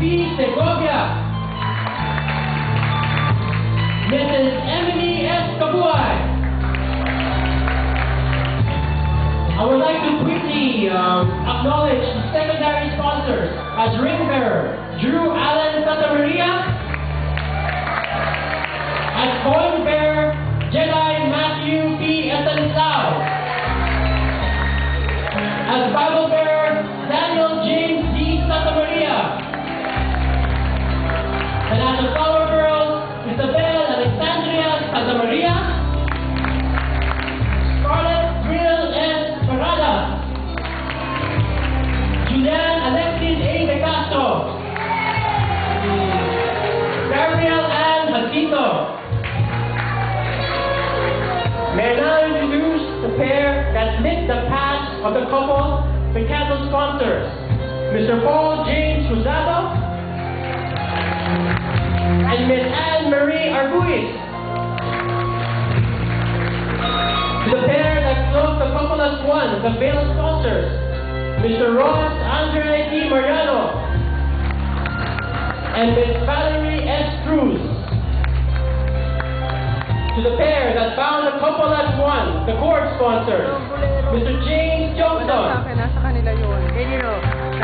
P. Segovia, Mrs. Emily S. Kabuay. I would like to quickly acknowledge the secondary sponsors as ring bearer, Drew Allen Santamaria, as coin bearer, Jedi Matthew P. Estanislao, as Bible bearer, Daniel James D. Santamaria, and as the flower girls, Isabel Alexandria Santamaria, Scarlett Grill S. Parada, Julian Alexis A. De Castro, Gabriel Ann Jacinto. May I now introduce the pair that lit the path of the couple, the candle sponsors, Mr. Paul James Cruzado and Miss Anne Marie Arguiz. The pair that closed the couple as one, the veil sponsors, Mr. Ross Andre T. Mariano and Miss Valerie S. Cruz. To the pair that bound the couple as one, the cord sponsors, Mr. James Johnson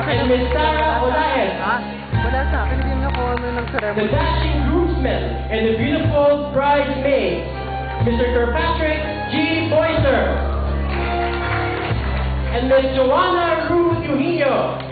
and Miss Sarah Olaez. The dashing groomsmen and the beautiful bridesmaids, Mr. Kirkpatrick G. Boyster and Miss Joanna Ruth Eugenio.